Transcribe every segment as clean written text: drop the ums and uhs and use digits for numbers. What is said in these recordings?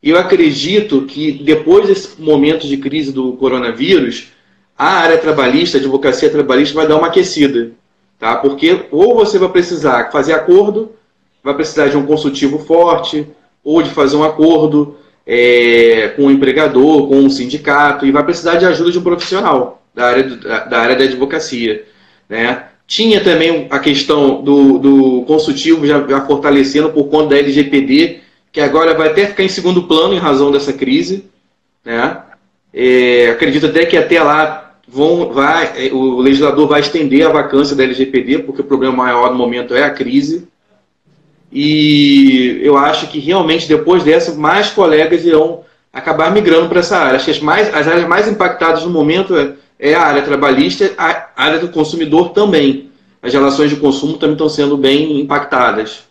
E eu acredito que depois desse momento de crise do coronavírus, a área trabalhista, a advocacia trabalhista vai dar uma aquecida, tá? Porque ou você vai precisar fazer acordo, vai precisar de um consultivo forte, ou de fazer um acordo com o empregador, com o sindicato, e vai precisar de ajuda de um profissional da área da advocacia, né? Tinha também a questão do consultivo já fortalecendo por conta da LGPD, que agora vai até ficar em segundo plano em razão dessa crise, né? Acredito até que até lá o legislador vai estender a vacância da LGPD, porque o problema maior no momento é a crise. E eu acho que realmente depois dessa, mais colegas irão acabar migrando para essa área. Acho que as áreas mais impactadas no momento é a área trabalhista, a área do consumidor também. As relações de consumo também estão sendo bem impactadas,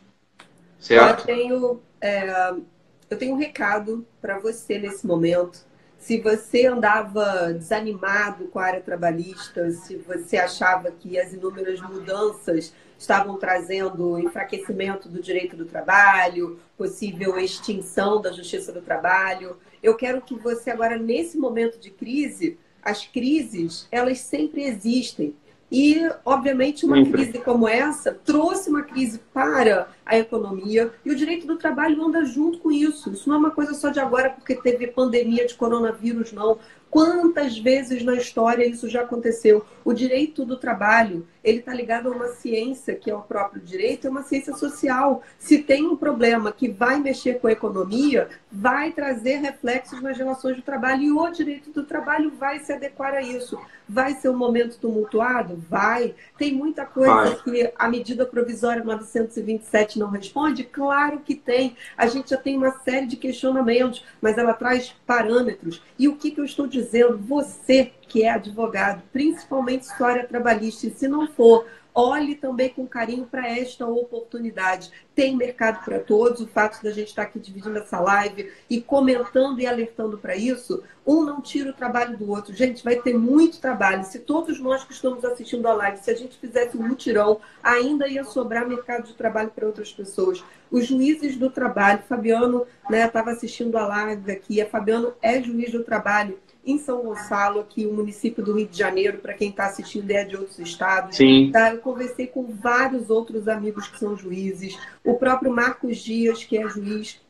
certo? Eu tenho um recado para você nesse momento. Se você andava desanimado com a área trabalhista, se você achava que as inúmeras mudanças estavam trazendo enfraquecimento do direito do trabalho, possível extinção da justiça do trabalho, eu quero que você agora, nesse momento de crise, as crises, elas sempre existem. E, obviamente, uma crise como essa trouxe uma crise para a economia e o direito do trabalho anda junto com isso. Isso não é uma coisa só de agora porque teve pandemia de coronavírus, não. Quantas vezes na história isso já aconteceu? O direito do trabalho, ele está ligado a uma ciência, que é o próprio direito, é uma ciência social. Se tem um problema que vai mexer com a economia, vai trazer reflexos nas relações do trabalho e o direito do trabalho vai se adequar a isso. Vai ser um momento tumultuado? Vai. Tem muita coisa que a medida provisória 927 não responde? Claro que tem. A gente já tem uma série de questionamentos, mas ela traz parâmetros. E o que eu estou dizendo? Você que é advogado, principalmente história trabalhista, e se não for, olhe também com carinho para esta oportunidade. Tem mercado para todos. O fato da gente estar aqui dividindo essa live e comentando e alertando para isso, um não tira o trabalho do outro. Gente, vai ter muito trabalho. Se todos nós que estamos assistindo a live, se a gente fizesse um mutirão, ainda ia sobrar mercado de trabalho para outras pessoas. Os juízes do trabalho, Fabiano estava assistindo a live aqui, a Fabiano é juiz do trabalho em São Gonçalo, aqui o município do Rio de Janeiro, para quem está assistindo é de outros estados. Sim. Tá? Eu conversei com vários outros amigos que são juízes, o próprio Marcos Dias, que é juiz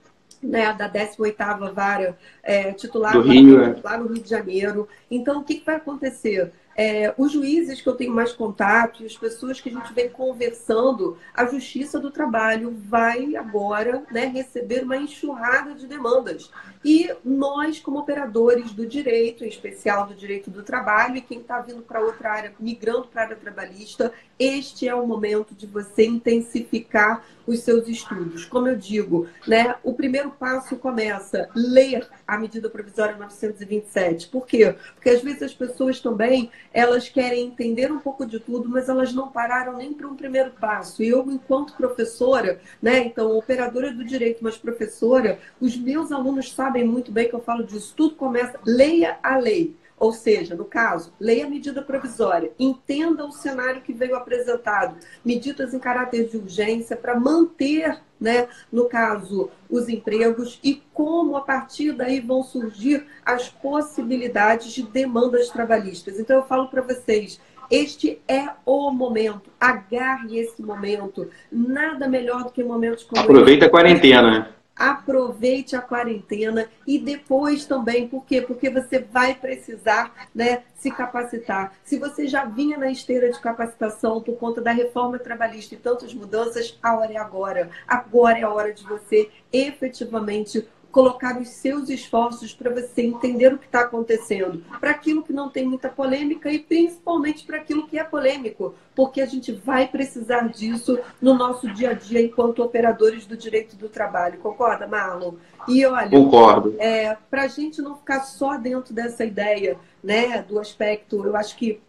da 18ª Vara titular do Rio, lá no Rio de Janeiro. Então, o que vai acontecer? Os juízes que eu tenho mais contato e as pessoas que a gente vem conversando, a Justiça do Trabalho vai agora receber uma enxurrada de demandas. E nós, como operadores do direito, em especial do direito do trabalho, e quem está vindo para outra área, migrando para a área trabalhista, este é o momento de você intensificar os seus estudos. Como eu digo, o primeiro passo começa ler a medida provisória 927. Por quê? Porque às vezes as pessoas também, elas querem entender um pouco de tudo, mas elas não pararam nem para um primeiro passo. E eu, enquanto professora, então operadora do direito, mas professora, os meus alunos sabem muito bem que eu falo disso. Tudo começa, leia a lei. Ou seja, no caso, leia a medida provisória, entenda o cenário que veio apresentado, medidas em caráter de urgência para manter, no caso, os empregos e como a partir daí vão surgir as possibilidades de demandas trabalhistas. Então eu falo para vocês, este é o momento, agarre esse momento, nada melhor do que momentos como esse. Aproveita a quarentena. Aproveite a quarentena e depois também, por quê? Porque você vai precisar se capacitar. Se você já vinha na esteira de capacitação por conta da reforma trabalhista e tantas mudanças, a hora é agora. Agora é a hora de você efetivamente colocar os seus esforços para você entender o que está acontecendo, para aquilo que não tem muita polêmica e principalmente para aquilo que é polêmico, porque a gente vai precisar disso no nosso dia a dia enquanto operadores do direito do trabalho. Concorda, Marlon? E olha, concordo. Para a gente não ficar só dentro dessa ideia, do aspecto, eu acho que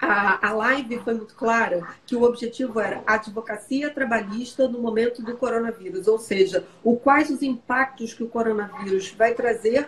a live foi muito clara que o objetivo era a advocacia trabalhista no momento do coronavírus, ou seja, quais os impactos que o coronavírus vai trazer,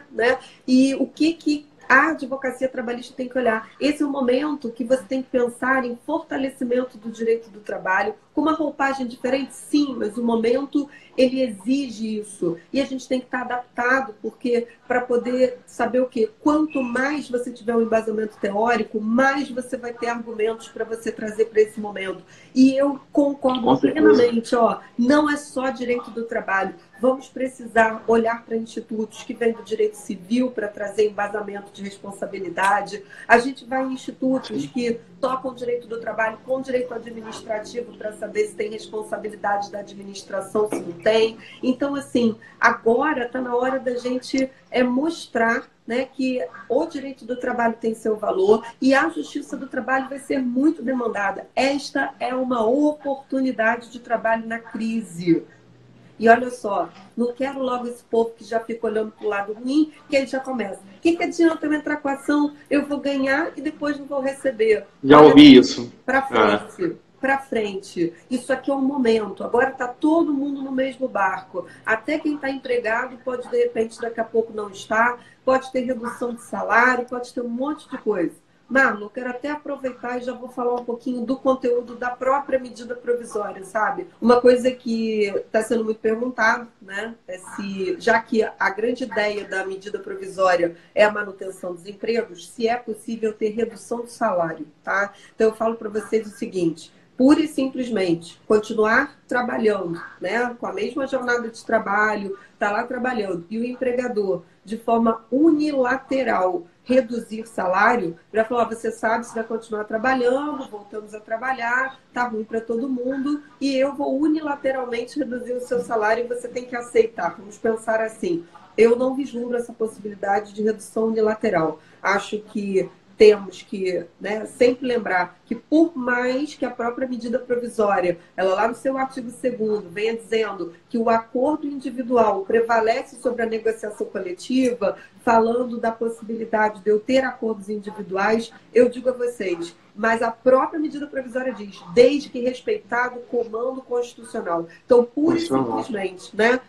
e o que A advocacia trabalhista tem que olhar. Esse é o momento que você tem que pensar em fortalecimento do direito do trabalho, com uma roupagem diferente, sim, mas o momento ele exige isso. E a gente tem que estar adaptado, porque para poder saber o quê? Quanto mais você tiver um embasamento teórico, mais você vai ter argumentos para você trazer para esse momento. E eu concordo plenamente, ó, não é só direito do trabalho. Vamos precisar olhar para institutos que vêm do direito civil para trazer embasamento de responsabilidade. A gente vai em institutos que tocam direito do trabalho com direito administrativo para saber se tem responsabilidade da administração, se não tem. Então, assim, agora está na hora da gente mostrar, né, que o direito do trabalho tem seu valor e a justiça do trabalho vai ser muito demandada. Esta é uma oportunidade de trabalho na crise. E olha só, não quero logo esse povo que já fica olhando para o lado ruim, que ele já começa. O que adianta eu entrar com a ação? Eu vou ganhar e depois não vou receber. Já ouvi isso. Para frente. Para frente. Isso aqui é um momento. Agora está todo mundo no mesmo barco. Até quem está empregado pode, de repente, daqui a pouco não estar. Pode ter redução de salário, pode ter um monte de coisa. Marlon, quero até aproveitar e já vou falar um pouquinho do conteúdo da própria medida provisória, sabe? Uma coisa que está sendo muito perguntado, né? É se, já que a grande ideia da medida provisória é a manutenção dos empregos, se é possível ter redução de salário, tá? Então eu falo para vocês o seguinte: pura e simplesmente continuar trabalhando, né, com a mesma jornada de trabalho, tá lá trabalhando, e o empregador, de forma unilateral, reduzir salário, para falar, você sabe, você vai continuar trabalhando, voltamos a trabalhar, tá ruim para todo mundo, e eu vou unilateralmente reduzir o seu salário e você tem que aceitar. Vamos pensar assim, eu não vislumbro essa possibilidade de redução unilateral. Acho que temos que, né, sempre lembrar que por mais que a própria medida provisória, ela lá no seu artigo 2º, venha dizendo que o acordo individual prevalece sobre a negociação coletiva, falando da possibilidade de eu ter acordos individuais, eu digo a vocês, mas a própria medida provisória diz, desde que respeitado o comando constitucional. Então, pura e simplesmente, né,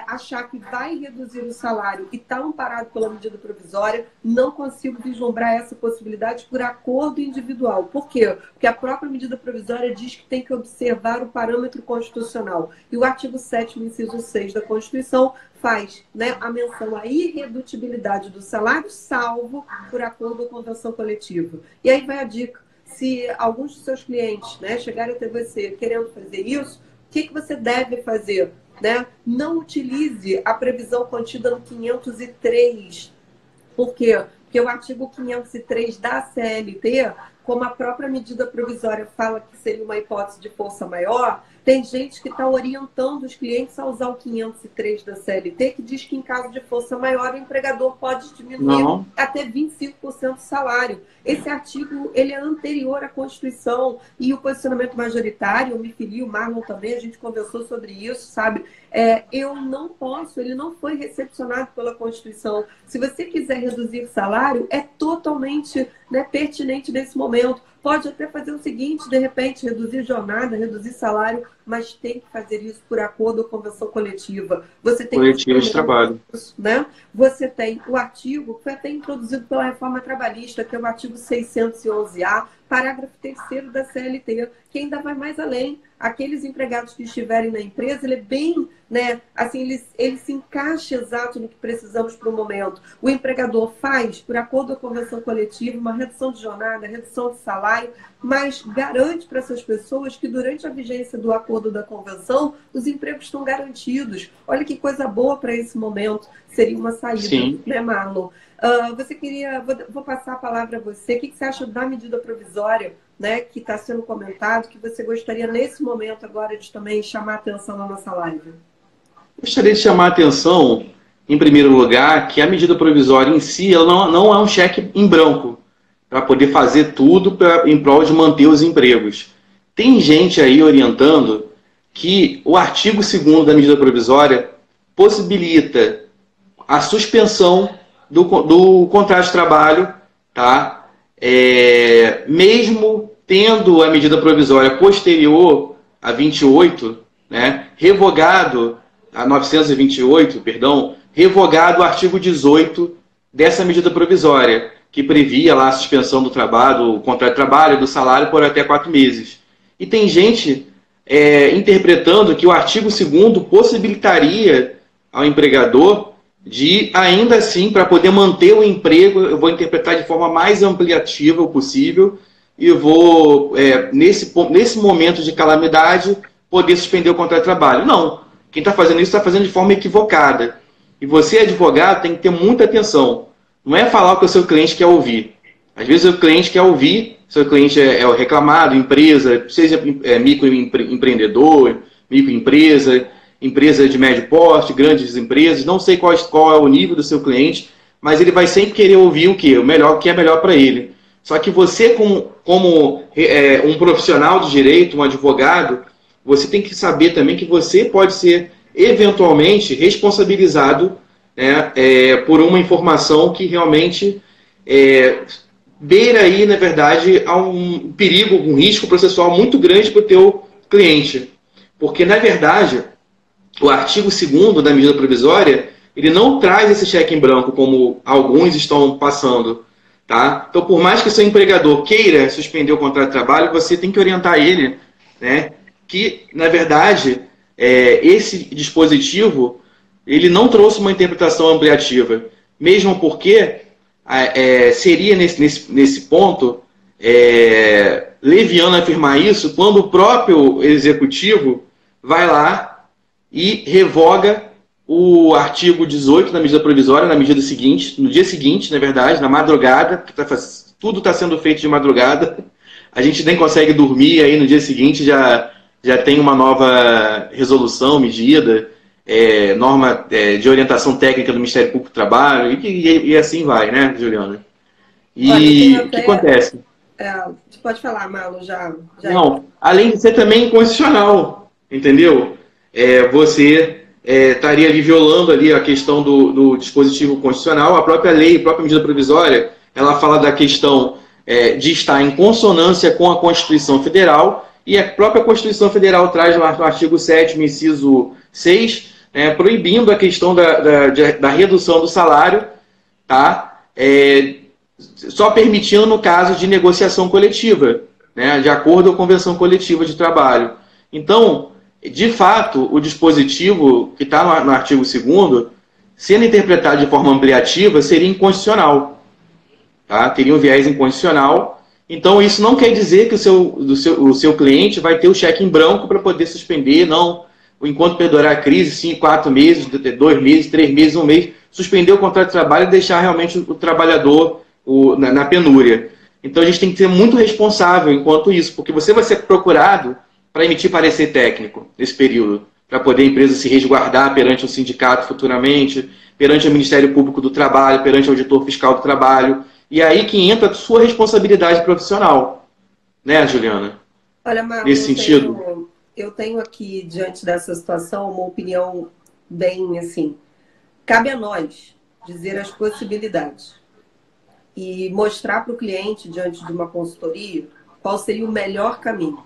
achar que vai reduzir o salário e está amparado pela medida provisória, não consigo vislumbrar essa possibilidade por acordo individual. Por quê? Porque a própria medida provisória diz que tem que observar o parâmetro constitucional. E o artigo 7º, inciso 6 da Constituição, faz, né, a menção à irredutibilidade do salário, salvo por acordo ou convenção coletiva. E aí vai a dica. Se alguns dos seus clientes, né, chegarem até você querendo fazer isso, o que você deve fazer? Né? Não utilize a previsão contida no 503. Por quê? Porque o artigo 503 da CLT, como a própria medida provisória fala que seria uma hipótese de força maior, tem gente que está orientando os clientes a usar o 503 da CLT, que diz que em caso de força maior, o empregador pode diminuir até 25% do salário. Esse artigo ele é anterior à Constituição e o posicionamento majoritário, eu me fili, o Marlon também, a gente conversou sobre isso, sabe? Eu não posso, ele não foi recepcionado pela Constituição. Se você quiser reduzir salário, é totalmente, né, pertinente nesse momento. Pode até fazer o seguinte, de repente, reduzir jornada, reduzir salário, mas tem que fazer isso por acordo ou convenção coletiva. Você tem coletiva de trabalho. Né? Você tem o artigo que foi até introduzido pela reforma trabalhista, que é o artigo 611A, parágrafo 3º da CLT, que ainda vai mais além. Aqueles empregados que estiverem na empresa, ele é bem, né, assim, ele se encaixa exato no que precisamos para o momento. O empregador faz, por acordo com a convenção coletiva, uma redução de jornada, redução de salário, mas garante para essas pessoas que durante a vigência do acordo da convenção, os empregos estão garantidos. Olha que coisa boa para esse momento. Seria uma saída, sim, né, Marlon? Você queria... Vou passar a palavra a você. O que você acha da medida provisória, né, que está sendo comentado, que você gostaria, nesse momento agora, de também chamar a atenção na nossa live? Gostaria de chamar a atenção, em primeiro lugar, que a medida provisória em si ela não é um cheque em branco para poder fazer tudo em prol de manter os empregos. Tem gente aí orientando que o artigo 2º da medida provisória possibilita a suspensão do contrato de trabalho, tá? Mesmo tendo a medida provisória posterior a 28, né, revogado a 928, perdão, revogado o artigo 18 dessa medida provisória, que previa lá a suspensão do trabalho, do contrato de trabalho, do salário por até 4 meses. E tem gente interpretando que o artigo 2º possibilitaria ao empregador de, ainda assim, para poder manter o emprego, eu vou interpretar de forma mais ampliativa possível e vou, nesse momento de calamidade, poder suspender o contrato de trabalho. Não. Quem está fazendo isso está fazendo de forma equivocada. E você, advogado, tem que ter muita atenção. Não é falar o que o seu cliente quer ouvir. Às vezes o cliente quer ouvir, seu cliente é o reclamado, empresa, seja microempreendedor, microempresa, empresa de médio porte, grandes empresas, não sei qual é o nível do seu cliente, mas ele vai sempre querer ouvir o quê? O que é melhor para ele. Só que você, como um profissional de direito, um advogado, você tem que saber também que você pode ser, eventualmente, responsabilizado, né, por uma informação que realmente beira aí, na verdade, a um perigo, um risco processual muito grande para o teu cliente. Porque, na verdade, o artigo 2º da medida provisória, ele não traz esse cheque em branco como alguns estão passando. Tá? Então, por mais que seu empregador queira suspender o contrato de trabalho, você tem que orientar ele, né, que, na verdade, esse dispositivo ele não trouxe uma interpretação ampliativa, mesmo porque seria, nesse ponto, leviano afirmar isso quando o próprio executivo vai lá e revoga o artigo 18 da medida provisória, na medida seguinte, no dia seguinte, na verdade, na madrugada, porque tudo está sendo feito de madrugada, a gente nem consegue dormir, aí no dia seguinte já tem uma nova resolução, medida, norma de orientação técnica do Ministério Público do Trabalho, e assim vai, né, Juliana? E o que acontece? Você pode falar, Malu, já. Não, além de ser também inconstitucional, entendeu? Você estaria ali violando ali a questão do dispositivo constitucional. A própria lei, a própria medida provisória, ela fala da questão de estar em consonância com a Constituição Federal, e a própria Constituição Federal traz lá no artigo 7º, inciso 6, proibindo a questão da redução do salário, tá? Só permitindo no caso de negociação coletiva, né? De acordo com a Convenção Coletiva de Trabalho. Então, de fato, o dispositivo que está no artigo 2º, sendo interpretado de forma ampliativa, seria inconstitucional. Tá? Teria um viés inconstitucional. Então, isso não quer dizer que o seu cliente vai ter o cheque em branco para poder suspender, não. Enquanto perdurar a crise, 5, 4 meses, 2 meses, 3 meses, 1 mês, suspender o contrato de trabalho e deixar realmente o trabalhador na penúria. Então, a gente tem que ser muito responsável enquanto isso, porque você vai ser procurado para emitir parecer técnico nesse período, para poder a empresa se resguardar perante o sindicato futuramente, perante o Ministério Público do Trabalho, perante o Auditor Fiscal do Trabalho. E aí que entra a sua responsabilidade profissional. Né, Juliana? Olha, Marcos, nesse sentido. Eu tenho aqui, diante dessa situação, uma opinião bem assim. Cabe a nós dizer as possibilidades e mostrar para o cliente, diante de uma consultoria, qual seria o melhor caminho.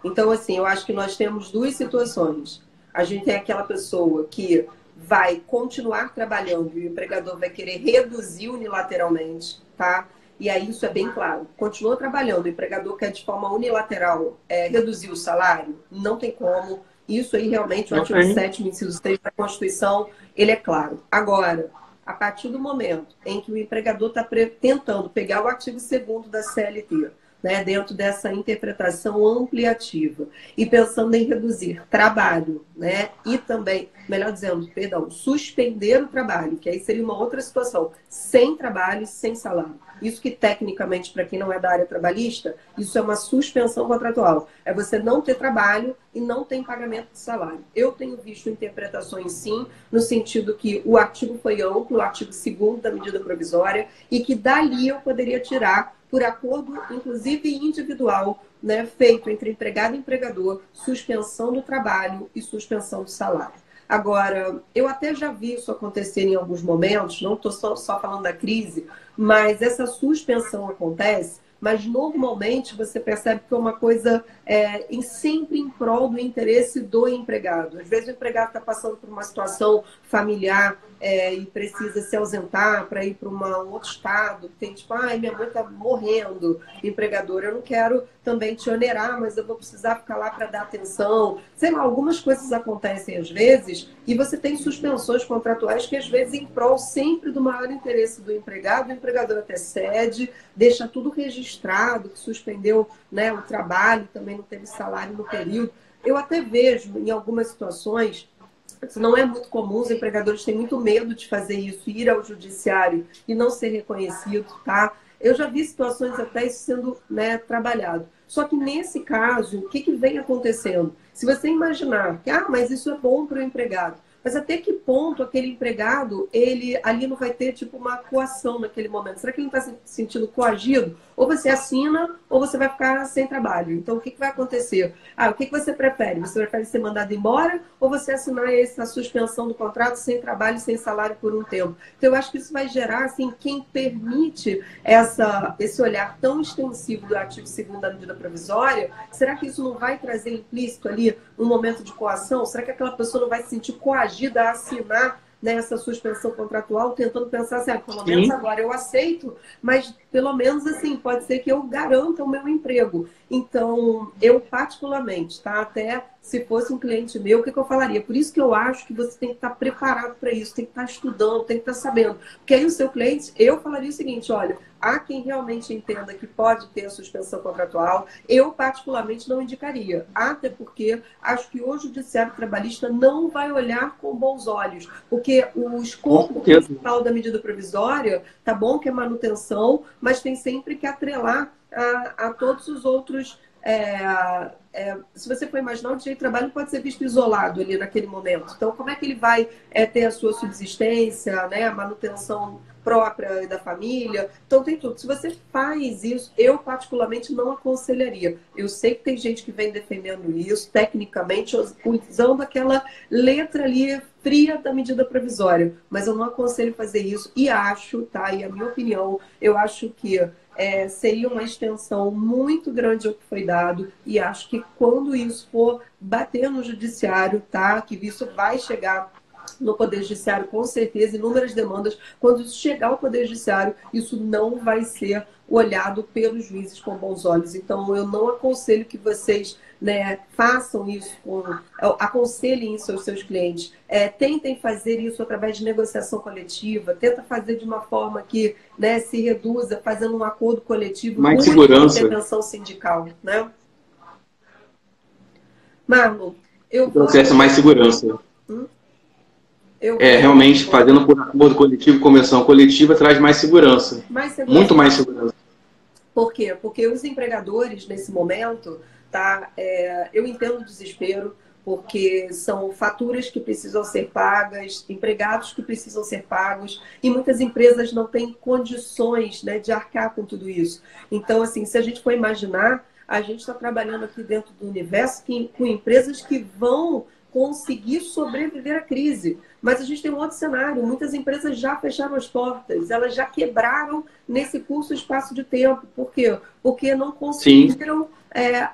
Então, assim, eu acho que nós temos duas situações. A gente tem aquela pessoa que vai continuar trabalhando e o empregador vai querer reduzir unilateralmente, tá? E aí isso é bem claro. Continua trabalhando, o empregador quer de forma unilateral reduzir o salário, não tem como. Isso aí realmente, o artigo 7º, inciso 3 da Constituição, ele é claro. Agora, a partir do momento em que o empregador está tentando pegar o artigo 2º da CLT, né, dentro dessa interpretação ampliativa e pensando em reduzir trabalho, né, e também, melhor dizendo, perdão, suspender o trabalho, que aí seria uma outra situação, sem trabalho e sem salário. Isso que tecnicamente, para quem não é da área trabalhista, isso é uma suspensão contratual. É você não ter trabalho e não ter pagamento de salário. Eu tenho visto interpretações, sim, no sentido que o artigo foi amplo, o artigo 2º da medida provisória, e que dali eu poderia tirar, por acordo, inclusive individual, né, feito entre empregado e empregador, suspensão do trabalho e suspensão do salário. Agora, eu até já vi isso acontecer em alguns momentos, não estou só falando da crise, mas essa suspensão acontece mas normalmente você percebe que é uma coisa sempre em prol do interesse do empregado. Às vezes o empregado está passando por uma situação familiar e precisa se ausentar para ir para um outro estado, tem tipo, minha mãe está morrendo, empregador, eu não quero também te onerar, mas eu vou precisar ficar lá para dar atenção. Sei lá, algumas coisas acontecem às vezes e você tem suspensões contratuais que às vezes em prol sempre do maior interesse do empregado, o empregador até cede, deixa tudo registrado, que suspendeu, né, o trabalho, também não teve salário no período. Eu até vejo em algumas situações, isso não é muito comum, os empregadores têm muito medo de fazer isso, ir ao judiciário e não ser reconhecido, tá? Eu já vi situações até isso sendo, né, trabalhado. Só que nesse caso, o que vem acontecendo? Se você imaginar que, mas isso é bom para o empregado, mas até que ponto aquele empregado, ele ali não vai ter tipo uma coação naquele momento? Será que ele não está se sentindo coagido? Ou você assina, ou você vai ficar sem trabalho. Então, o que vai acontecer? O que você prefere? Você prefere ser mandado embora ou você assinar essa suspensão do contrato sem trabalho, sem salário por um tempo? Então, eu acho que isso vai gerar, assim, quem permite esse olhar tão extensivo do artigo 2º da medida provisória, será que isso não vai trazer implícito ali um momento de coação? Será que aquela pessoa não vai se sentir coagida a assinar nessa suspensão contratual, tentando pensar assim, pelo menos agora eu aceito, mas pelo menos assim, pode ser que eu garanta o meu emprego. Então, eu particularmente, tá? Até se fosse um cliente meu, o que eu falaria? Por isso que eu acho que você tem que estar preparado para isso, tem que estar estudando, tem que estar sabendo. Porque aí o seu cliente, eu falaria o seguinte, olha, há quem realmente entenda que pode ter a suspensão contratual, eu particularmente não indicaria. Até porque acho que hoje o Judiciário Trabalhista não vai olhar com bons olhos, porque o escopo principal da medida provisória, tá bom que é manutenção, mas tem sempre que atrelar a todos os outros. Se você for imaginar, o direito de trabalho pode ser visto isolado ali naquele momento. Então, como é que ele vai ter a sua subsistência, né, a manutenção própria da família? Então, tem tudo. Se você faz isso, eu particularmente não aconselharia. Eu sei que tem gente que vem defendendo isso, tecnicamente, usando aquela letra ali fria da medida provisória, mas eu não aconselho fazer isso e acho, tá? E a minha opinião, eu acho que seria uma extensão muito grande ao que foi dado e acho que quando isso for bater no judiciário, tá? Que isso vai chegar no Poder Judiciário, com certeza, inúmeras demandas. Quando isso chegar ao Poder Judiciário, isso não vai ser olhado pelos juízes com bons olhos. Então, eu não aconselho que vocês, né, façam isso, aconselhem isso aos seus clientes. Tentem fazer isso através de negociação coletiva, tenta fazer de uma forma que, né, se reduza, fazendo um acordo coletivo mais com segurança, intervenção sindical, né? Marlon, eu vou... processo mais segurança. Realmente, fazendo por acordo coletivo, convenção coletiva, traz mais segurança. Muito mais segurança. Por quê? Porque os empregadores, nesse momento, tá, eu entendo o desespero, porque são faturas que precisam ser pagas, empregados que precisam ser pagos, e muitas empresas não têm condições, né, de arcar com tudo isso. Então, assim, se a gente for imaginar, a gente está trabalhando aqui dentro do universo com empresas que vão conseguir sobreviver à crise. Mas a gente tem um outro cenário. Muitas empresas já fecharam as portas, elas já quebraram nesse curto espaço de tempo. Por quê? Porque não conseguiram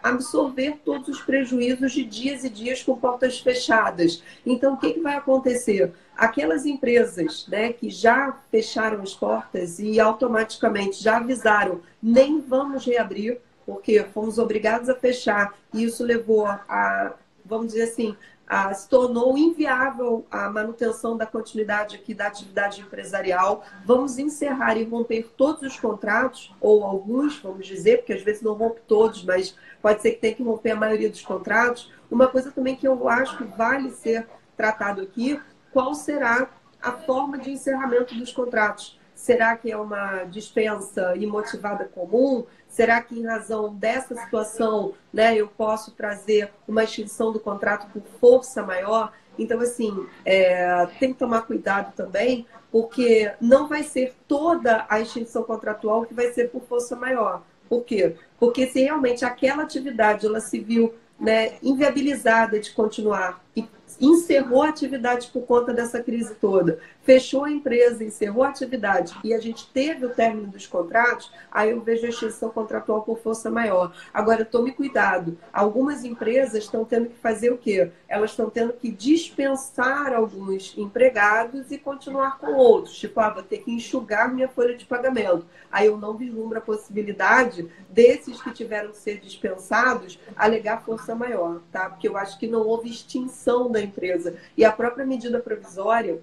absorver todos os prejuízos de dias e dias com portas fechadas. Então, o que vai acontecer? Aquelas empresas, né, que já fecharam as portas e automaticamente já avisaram, nem vamos reabrir, porque fomos obrigados a fechar, e isso levou vamos dizer assim, se tornou inviável a manutenção da continuidade aqui da atividade empresarial. Vamos encerrar e romper todos os contratos, ou alguns, vamos dizer, porque às vezes não rompe todos, mas pode ser que tenha que romper a maioria dos contratos. Uma coisa também que eu acho que vale ser tratado aqui, qual será a forma de encerramento dos contratos? Será que é uma dispensa imotivada comum? Será que, em razão dessa situação, né, eu posso trazer uma extinção do contrato por força maior? Então, assim, tem que tomar cuidado também, porque não vai ser toda a extinção contratual que vai ser por força maior. Por quê? Porque se realmente aquela atividade ela se viu, né, inviabilizada de continuar e encerrou a atividade por conta dessa crise toda, Fechou a empresa, encerrou a atividade e a gente teve o término dos contratos, aí eu vejo a extinção contratual por força maior. Agora, tome cuidado. Algumas empresas estão tendo que fazer o quê? Elas estão tendo que dispensar alguns empregados e continuar com outros. Tipo, vou ter que enxugar minha folha de pagamento. Aí eu não vislumbro a possibilidade desses que tiveram que ser dispensados alegar força maior, tá? Porque eu acho que não houve extinção da empresa. E a própria medida provisória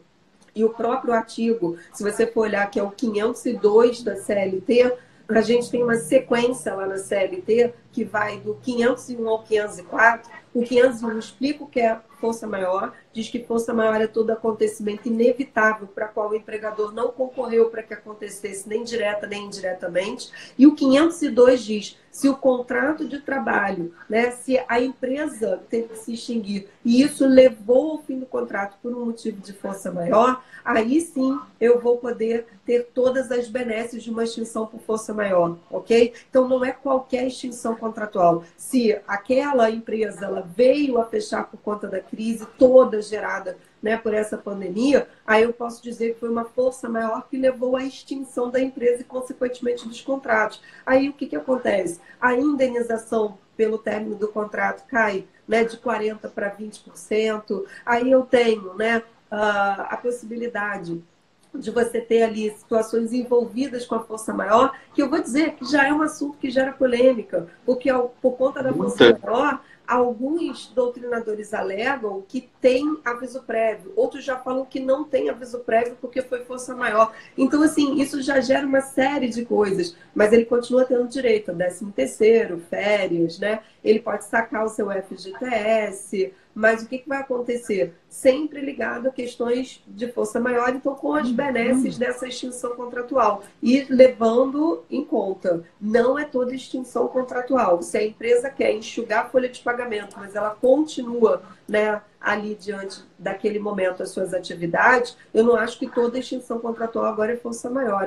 e o próprio artigo, se você for olhar, que é o 502 da CLT, a gente tem uma sequência lá na CLT que vai do 501 ao 504. O 501 explica o que é força maior, diz que força maior é todo acontecimento inevitável para qual o empregador não concorreu para que acontecesse nem direta nem indiretamente. E o 502 diz, se o contrato de trabalho, né, se a empresa teve que se extinguir e isso levou ao fim do contrato por um motivo de força maior, aí sim eu vou poder ter todas as benesses de uma extinção por força maior, ok? Então não é qualquer extinção contratual. Se aquela empresa ela veio a fechar por conta da crise toda gerada, né, por essa pandemia, aí eu posso dizer que foi uma força maior que levou à extinção da empresa e, consequentemente, dos contratos. Aí o que acontece? A indenização pelo término do contrato cai, né, de 40% para 20%. Aí eu tenho, né, a possibilidade de você ter ali situações envolvidas com a força maior, que eu vou dizer que já é um assunto que gera polêmica, porque por conta da força maior, alguns doutrinadores alegam que tem aviso prévio, outros já falam que não tem aviso prévio porque foi força maior. Então, assim, isso já gera uma série de coisas, mas ele continua tendo direito a 13º, férias, né? Ele pode sacar o seu FGTS, mas o que vai acontecer? Sempre ligado a questões de força maior, então com as benesses dessa extinção contratual. E levando em conta, não é toda extinção contratual. Se a empresa quer enxugar a folha de pagamento, mas ela continua, né, ali diante daquele momento as suas atividades, eu não acho que toda extinção contratual agora é força maior.